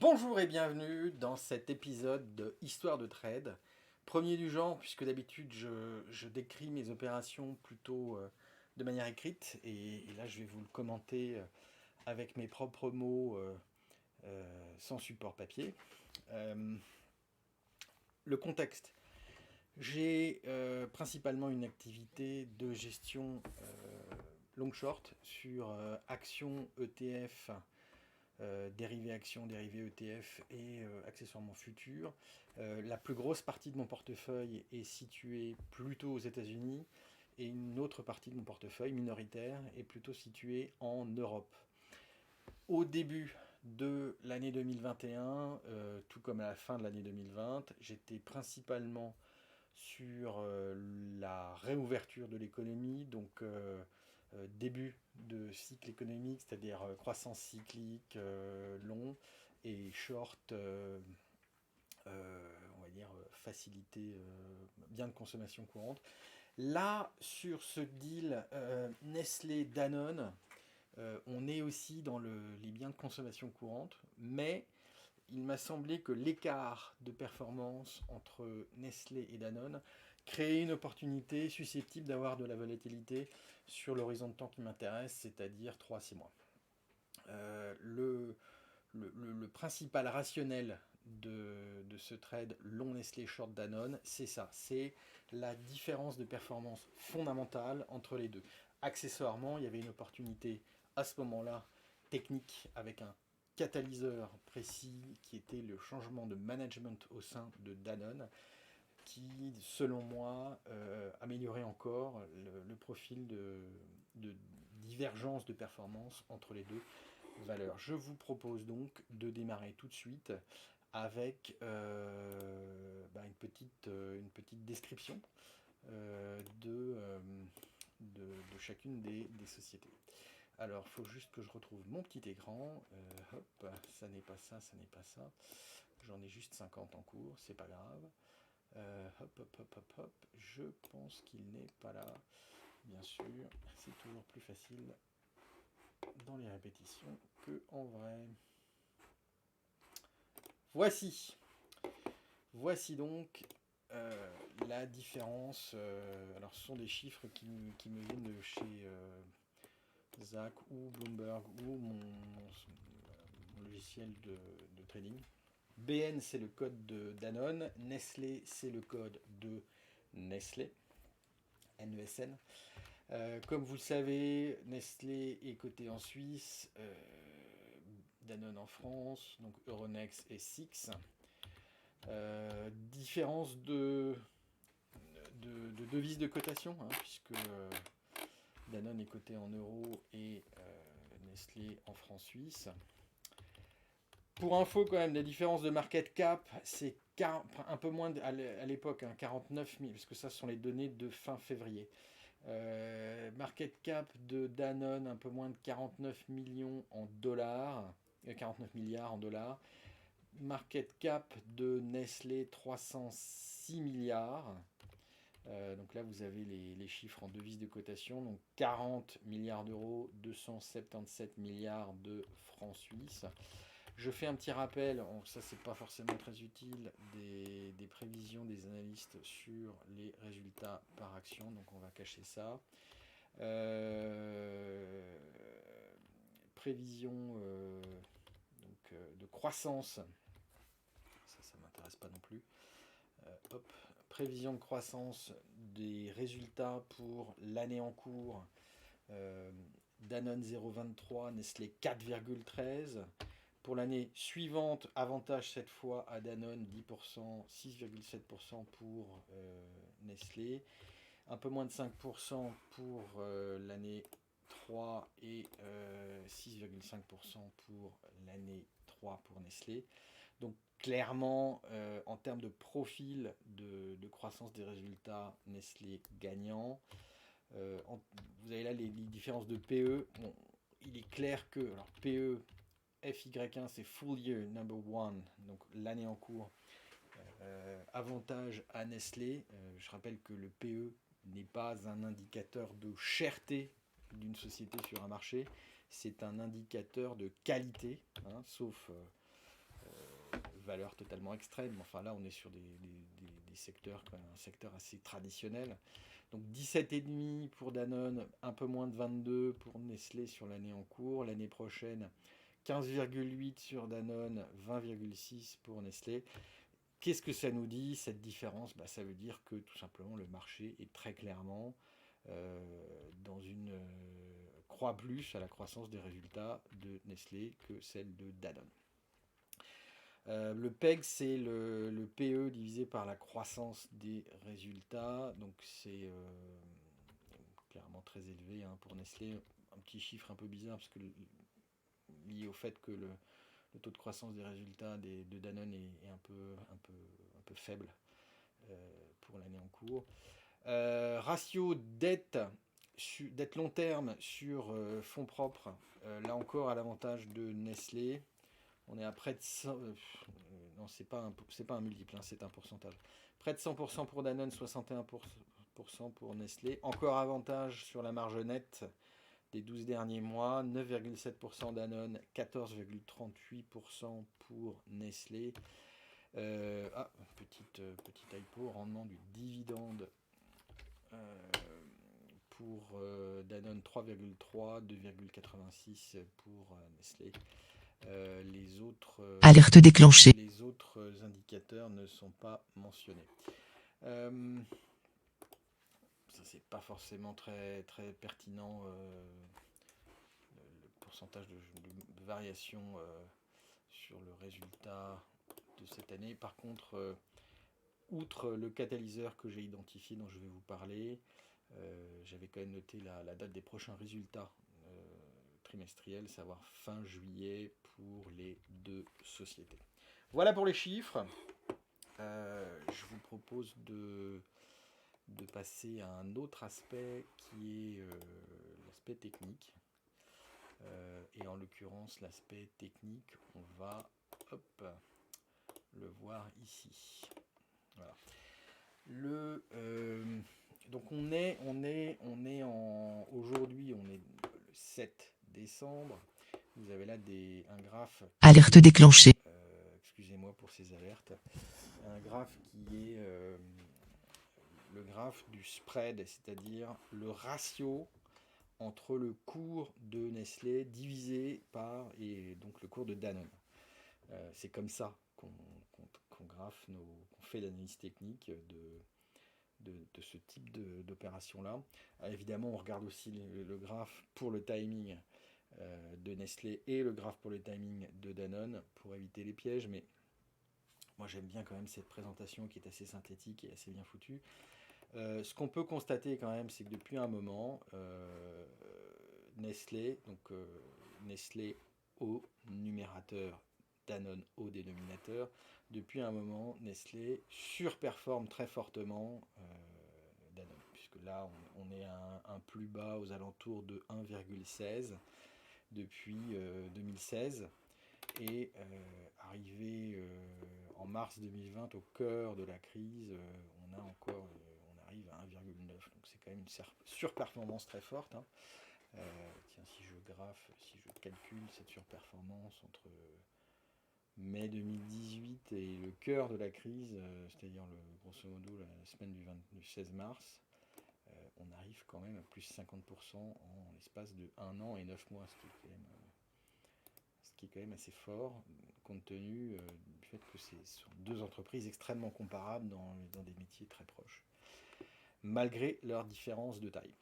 Bonjour et bienvenue dans cet épisode de Histoire de trade. Premier du genre, puisque d'habitude je décris mes opérations plutôt de manière écrite, et là je vais vous le commenter avec mes propres mots sans support papier. Euh, le contexte. J'ai principalement une activité de gestion long short sur actions ETF, dérivés actions, dérivés ETF et accessoirement futurs. La plus grosse partie de mon portefeuille est située plutôt aux États-Unis et une autre partie de mon portefeuille minoritaire est plutôt située en Europe. Au début de l'année 2021, tout comme à la fin de l'année 2020, j'étais principalement sur la réouverture de l'économie, donc début de cycle économique, c'est-à-dire croissance cyclique long et short, on va dire facilité, bien de consommation courante. Là, sur ce deal Nestlé-Danone, on est aussi dans les biens de consommation courante, mais il m'a semblé que l'écart de performance entre Nestlé et Danone créait une opportunité susceptible d'avoir de la volatilité sur l'horizon de temps qui m'intéresse, c'est-à-dire 3 à 6 mois. Le principal rationnel de ce trade long Nestlé short Danone, c'est ça, c'est la différence de performance fondamentale entre les deux. Accessoirement, il y avait une opportunité à ce moment-là technique avec un catalyseur précis qui était le changement de management au sein de Danone qui, selon moi, améliorait encore le profil de divergence de performance entre les deux valeurs. Je vous propose donc de démarrer tout de suite avec une petite description de chacune des sociétés. Alors, il faut juste que je retrouve mon petit écran. Hop, ça n'est pas ça, ça n'est pas ça. J'en ai juste 50 en cours, c'est pas grave. Hop, hop, hop, hop, hop. Je pense qu'il n'est pas là. Bien sûr, c'est toujours plus facile dans les répétitions que en vrai. Voici. Voici donc la différence. Alors, ce sont des chiffres qui me viennent de chez Zach ou Bloomberg ou mon logiciel de trading. BN, c'est le code de Danone. Nestlé, c'est le code de Nestlé. NESN. Comme vous le savez, Nestlé est coté en Suisse, Danone en France, donc Euronext et SIX. Différence de devise de cotation, hein, puisque Danone est coté en euros et Nestlé en francs suisses. Pour info, quand même, la différence de market cap, c'est un peu moins à l'époque, hein, 49 000, parce que ça, ce sont les données de fin février. Market cap de Danone, un peu moins de 49 millions en dollars, 49 milliards en dollars. Market cap de Nestlé, 306 milliards. Donc là, vous avez les chiffres en devises de cotation. Donc 40 milliards d'euros, 277 milliards de francs suisses. Je fais un petit rappel, ça c'est pas forcément très utile, des prévisions des analystes sur les résultats par action, donc on va cacher ça. Euh, Prévision de croissance, ça m'intéresse pas non plus. Hop, prévision de croissance des résultats pour l'année en cours. Danone 0,23, Nestlé 4,13. Pour l'année suivante, avantage cette fois à Danone 10%, 6,7% pour Nestlé, un peu moins de 5% pour l'année 3 et 6,5% pour l'année 3 pour Nestlé. Donc clairement, en termes de profil de croissance des résultats, Nestlé gagnant. Vous avez là les différences de PE. Bon, il est clair que alors PE FY1 c'est full year number one, donc l'année en cours. Avantage à Nestlé. Je rappelle que le PE n'est pas un indicateur de cherté d'une société sur un marché, c'est un indicateur de qualité, hein, sauf valeurs totalement extrêmes. Enfin là, on est sur des secteurs, quand même, un secteur assez traditionnel. Donc 17,5 pour Danone, un peu moins de 22 pour Nestlé sur l'année en cours. L'année prochaine, 15,8 sur Danone, 20,6 pour Nestlé. Qu'est-ce que ça nous dit, cette différence? Ça veut dire que tout simplement le marché est très clairement dans une croix plus à la croissance des résultats de Nestlé que celle de Danone. Le PEG, c'est le PE divisé par la croissance des résultats. Donc c'est clairement très élevé pour Nestlé. Un petit chiffre un peu bizarre parce que lié au fait que le taux de croissance des résultats de Danone est un peu faible pour l'année en cours. Ratio dette long terme sur fonds propres, là encore à l'avantage de Nestlé. On est à près de 100, non, c'est pas un multiple, c'est un pourcentage. Près de 100% pour Danone, 61% pour Nestlé. Encore avantage sur la marge nette des 12 derniers mois, 9,7% Danone, 14,38% pour Nestlé. Petite typo, rendement du dividende pour Danone 3,3, 2,86 pour Nestlé. Les autres alerte déclenchée. Les autres indicateurs ne sont pas mentionnés. Ça c'est pas forcément très très pertinent. Le pourcentage de variation sur le résultat de cette année. Par contre, outre le catalyseur que j'ai identifié, dont je vais vous parler, j'avais quand même noté la date des prochains résultats trimestriels, savoir fin juillet pour les deux sociétés. Voilà pour les chiffres. Je vous propose de passer à un autre aspect qui est l'aspect technique. Et en l'occurrence, l'aspect technique, on va le voir ici. Voilà. Donc aujourd'hui, on est le 7 décembre. Vous avez là un graphe. Alerte déclenchée. Excusez-moi pour ces alertes. Un graphe qui est le graphe du spread, c'est-à-dire le ratio entre le cours de Nestlé divisé par et donc le cours de Danone. C'est comme ça qu'on graphe qu'on fait l'analyse technique de ce type d'opération-là. Évidemment, on regarde aussi le graphe pour le timing de Nestlé et le graphe pour le timing de Danone pour éviter les pièges, mais moi j'aime bien quand même cette présentation qui est assez synthétique et assez bien foutue. Ce qu'on peut constater quand même, c'est que depuis un moment, Nestlé, donc Nestlé au numérateur, Danone au dénominateur, depuis un moment, Nestlé surperforme très fortement Danone, puisque là, on est à un plus bas aux alentours de 1,16 depuis 2016. Et arrivé en mars 2020, au cœur de la crise, on arrive à 1,9. Donc c'est quand même une surperformance très forte. Tiens, si je calcule cette surperformance entre mai 2018 et le cœur de la crise, c'est-à-dire grosso modo la semaine du 16 mars, on arrive quand même à plus 50% en l'espace de 1 an et 9 mois, ce qui est quand même assez fort, compte tenu du fait que ce sont deux entreprises extrêmement comparables dans des métiers très proches, malgré leur différence de taille.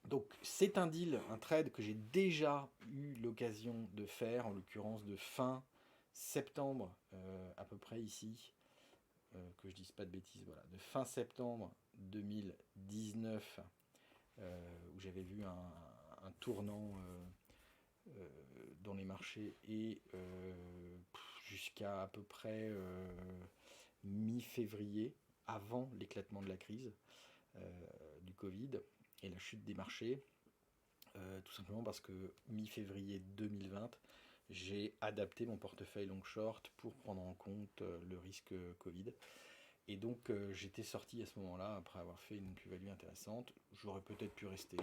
Donc c'est un deal, un trade que j'ai déjà eu l'occasion de faire, en l'occurrence de fin septembre, à peu près ici, que je dise pas de bêtises, voilà, de fin septembre 2019, où j'avais vu un tournant dans les marchés et jusqu'à à peu près mi-février, avant l'éclatement de la crise du Covid et la chute des marchés, tout simplement parce que mi-février 2020, j'ai adapté mon portefeuille long short pour prendre en compte le risque Covid. Et donc j'étais sorti à ce moment-là après avoir fait une plus-value intéressante. J'aurais peut-être pu rester,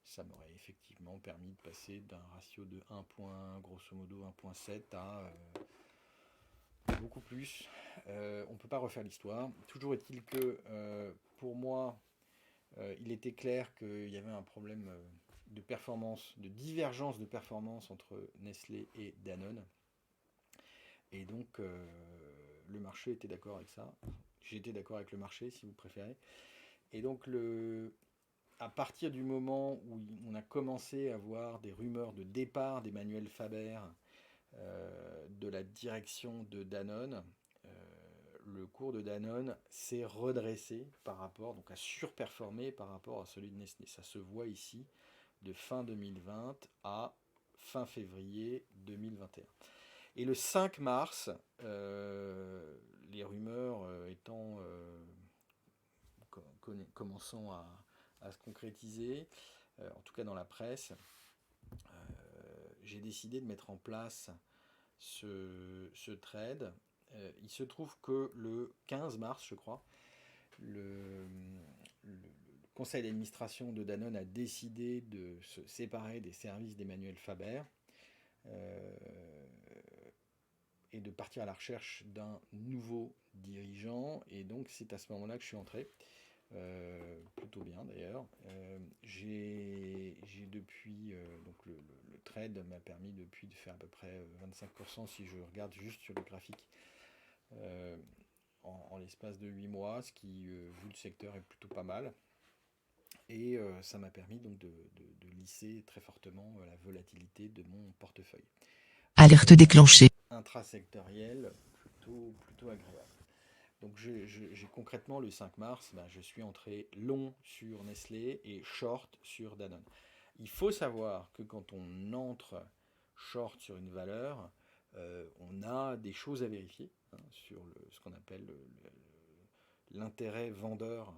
ça m'aurait effectivement permis de passer d'un ratio de 1, grosso modo 1,7 à beaucoup plus. On ne peut pas refaire l'histoire. Toujours est-il que pour moi, il était clair qu'il y avait un problème de performance, de divergence de performance entre Nestlé et Danone. Et donc, le marché était d'accord avec ça. J'étais d'accord avec le marché, si vous préférez. Et donc, à partir du moment où on a commencé à voir des rumeurs de départ d'Emmanuel Faber de la direction de Danone, euh, le cours de Danone s'est redressé par rapport, donc a surperformé par rapport à celui de Nestlé. Ça se voit ici de fin 2020 à fin février 2021. Et le 5 mars, les rumeurs étant commençant à se concrétiser, en tout cas dans la presse, j'ai décidé de mettre en place ce trade. Il se trouve que le 15 mars, je crois, le conseil d'administration de Danone a décidé de se séparer des services d'Emmanuel Faber euh, et de partir à la recherche d'un nouveau dirigeant. Et donc c'est à ce moment-là que je suis entré. Plutôt bien d'ailleurs. J'ai depuis donc le trade m'a permis depuis de faire à peu près 25% si je regarde juste sur le graphique euh, en l'espace de 8 mois, ce qui vu le secteur est plutôt pas mal. Et ça m'a permis donc de lisser très fortement la volatilité de mon portefeuille. Alerte Avec un déclenchée. trade intrasectoriel plutôt agréable. Donc j'ai concrètement le 5 mars, je suis entré long sur Nestlé et short sur Danone. Il faut savoir que quand on entre short sur une valeur, on a des choses à vérifier sur ce qu'on appelle l'intérêt vendeur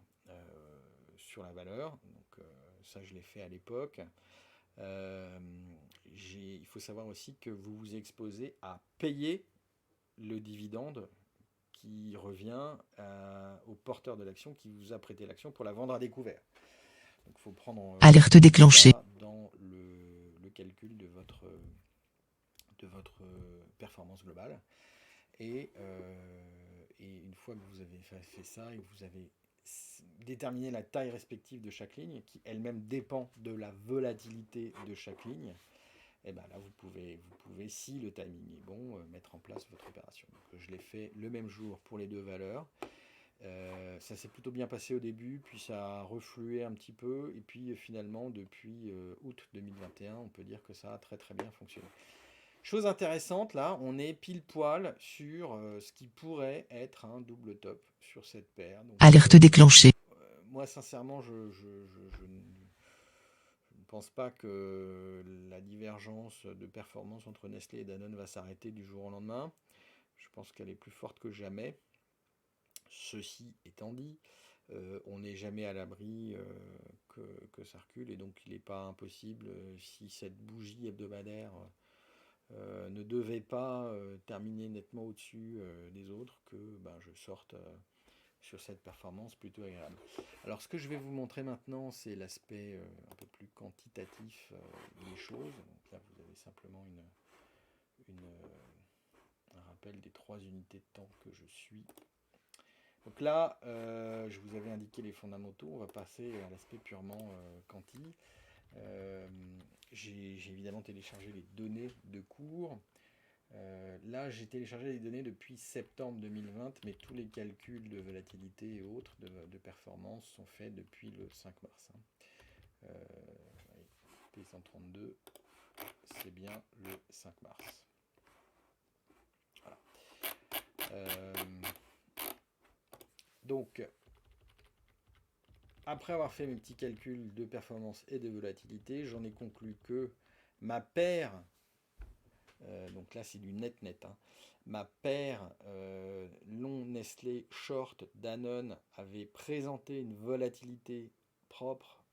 sur la valeur. Donc ça je l'ai fait à l'époque. Euh, il faut savoir aussi que vous vous exposez à payer le dividende qui revient au porteur de l'action qui vous a prêté l'action pour la vendre à découvert. Donc il faut prendre Alerte déclenchée. ça dans le calcul de votre performance globale. Et une fois que vous avez fait ça et que vous avez déterminé la taille respective de chaque ligne, qui elle-même dépend de la volatilité de chaque ligne, et ben là vous pouvez, si le timing est bon, mettre en place votre opération. Donc, je l'ai fait le même jour pour les deux valeurs. Ça s'est plutôt bien passé au début, puis ça a reflué un petit peu, et puis finalement depuis août 2021, on peut dire que ça a très très bien fonctionné. Chose intéressante, là, on est pile poil sur ce qui pourrait être un double top sur cette paire. Donc, Alerte déclenchée. moi, sincèrement, je ne pense pas que la divergence de performance entre Nestlé et Danone va s'arrêter du jour au lendemain. Je pense qu'elle est plus forte que jamais. Ceci étant dit, on n'est jamais à l'abri que ça recule, et donc il n'est pas impossible, si cette bougie hebdomadaire ne devait pas terminer nettement au-dessus des autres, que je sorte sur cette performance plutôt agréable. Alors ce que je vais vous montrer maintenant, c'est l'aspect un peu plus quantitatif des choses. Donc là, vous avez simplement un rappel des 3 unités de temps que je suis. Donc là, je vous avais indiqué les fondamentaux. On va passer à l'aspect purement quanti. Euh, j'ai évidemment téléchargé les données de cours. Là, j'ai téléchargé les données depuis septembre 2020, mais tous les calculs de volatilité et autres de performance sont faits depuis le 5 mars. P132, c'est bien le 5 mars. Voilà. Donc, après avoir fait mes petits calculs de performance et de volatilité, j'en ai conclu que ma paire, donc là c'est du net, ma paire long Nestlé short Danone avait présenté une volatilité propre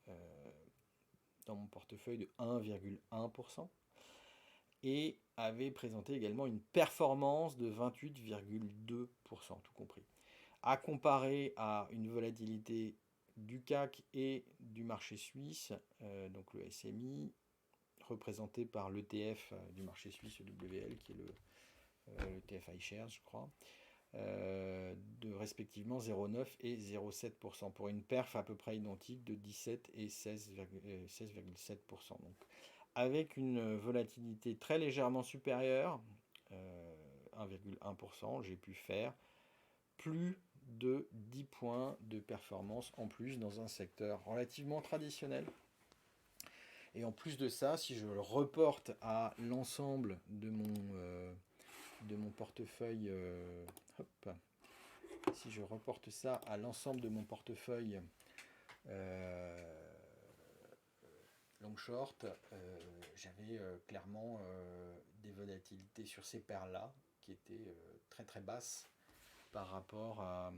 dans mon portefeuille de 1,1% et avait présenté également une performance de 28,2%, tout compris. À comparer à une volatilité du CAC et du marché suisse, donc le SMI, représenté par l'ETF du marché suisse, le WL, qui est le TFI Shares, je crois, de respectivement 0,9 et 0,7%, pour une perf à peu près identique de 17 et 16,7%. Donc, avec une volatilité très légèrement supérieure, 1,1%, j'ai pu faire plus de 10 points de performance en plus dans un secteur relativement traditionnel. Et en plus de ça, si je le reporte à l'ensemble de mon portefeuille, hop, si je reporte ça à l'ensemble de mon portefeuille long short, j'avais clairement des volatilités sur ces paires-là qui étaient très très basses par rapport à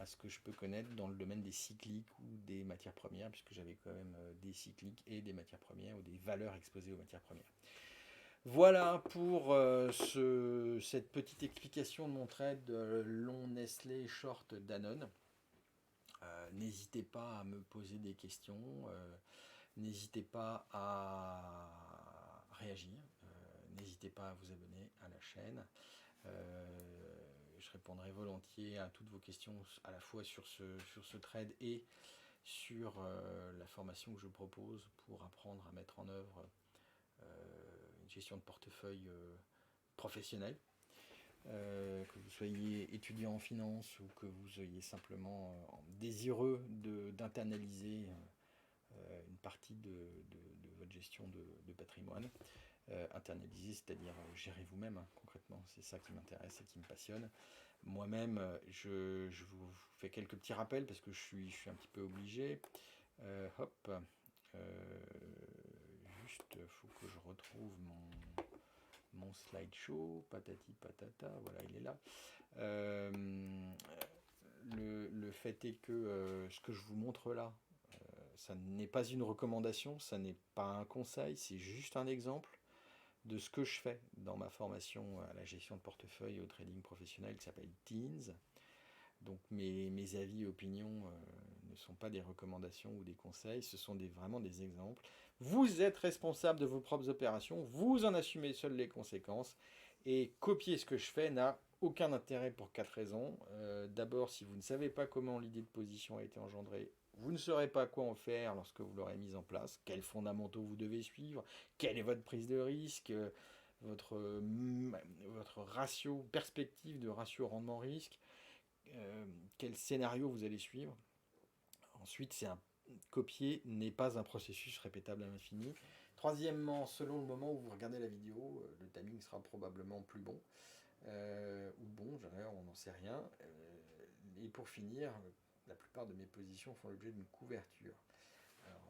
ce que je peux connaître dans le domaine des cycliques ou des matières premières, puisque j'avais quand même des cycliques et des matières premières ou des valeurs exposées aux matières premières. Voilà pour cette petite explication de mon trade long Nestlé short Danone. N'hésitez pas à me poser des questions, n'hésitez pas à réagir, n'hésitez pas à vous abonner à la chaîne. Je répondrai volontiers à toutes vos questions à la fois sur ce trade et sur la formation que je propose pour apprendre à mettre en œuvre une gestion de portefeuille professionnelle. Que vous soyez étudiant en finance ou que vous soyez simplement désireux d'internaliser une partie de votre gestion de patrimoine. Internaliser, c'est-à-dire gérer vous-même, hein, concrètement, c'est ça qui m'intéresse et qui me passionne. Moi-même, je vous fais quelques petits rappels parce que je suis un petit peu obligé. Hop, juste, il faut que je retrouve mon slideshow, patati patata, voilà, il est là. Le fait est que ce que je vous montre là, ça n'est pas une recommandation, ça n'est pas un conseil, c'est juste un exemple de ce que je fais dans ma formation à la gestion de portefeuille et au trading professionnel qui s'appelle Teens. Donc mes avis et opinions ne sont pas des recommandations ou des conseils, ce sont vraiment des exemples. Vous êtes responsable de vos propres opérations, vous en assumez seul les conséquences, et copier ce que je fais n'a aucun intérêt pour 4 raisons. D'abord, si vous ne savez pas comment l'idée de position a été engendrée, vous ne saurez pas quoi en faire lorsque vous l'aurez mise en place, quels fondamentaux vous devez suivre, quelle est votre prise de risque, votre ratio, perspective de ratio rendement-risque, quel scénario vous allez suivre. Ensuite, copier n'est pas un processus répétable à l'infini. Troisièmement, selon le moment où vous regardez la vidéo, le timing sera probablement plus bon. Ou bon, on n'en sait rien. Et pour finir, la plupart de mes positions font l'objet d'une couverture. Alors,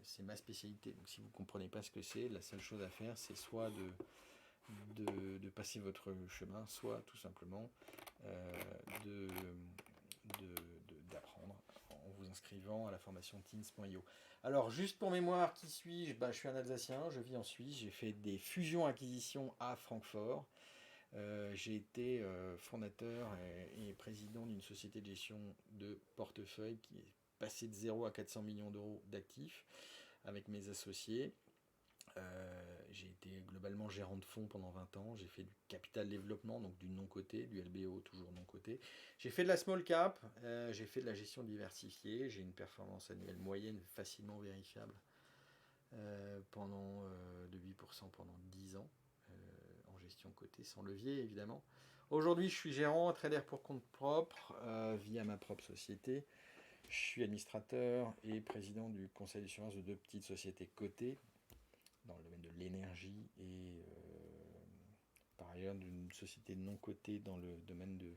c'est ma spécialité, donc si vous ne comprenez pas ce que c'est, la seule chose à faire, c'est soit de passer votre chemin, soit tout simplement d'apprendre en vous inscrivant à la formation teens.io. Alors, juste pour mémoire, qui suis-je ? Je suis un Alsacien, je vis en Suisse, j'ai fait des fusions-acquisitions à Francfort. J'ai été fondateur et président d'une société de gestion de portefeuille qui est passée de 0 à 400 millions d'euros d'actifs avec mes associés. J'ai été globalement gérant de fonds pendant 20 ans. J'ai fait du capital développement, donc du non-coté, du LBO toujours non-coté. J'ai fait de la small cap, j'ai fait de la gestion diversifiée. J'ai une performance annuelle moyenne facilement vérifiable de 8% pendant 10 ans. En gestion cotée sans levier évidemment. Aujourd'hui je suis gérant, trader pour compte propre via ma propre société. Je suis administrateur et président du conseil d'assurance de 2 petites sociétés cotées dans le domaine de l'énergie et par ailleurs d'une société non cotée dans le domaine de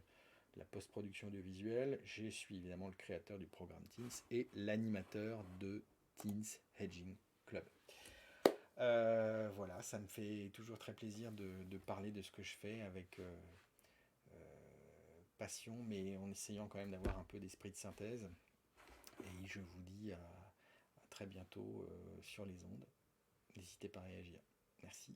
la post-production audiovisuelle. Je suis évidemment le créateur du programme Teens et l'animateur de Teens Hedging Club. Voilà, ça me fait toujours très plaisir de parler de ce que je fais avec passion, mais en essayant quand même d'avoir un peu d'esprit de synthèse. Et je vous dis à très bientôt sur les ondes. N'hésitez pas à réagir. Merci.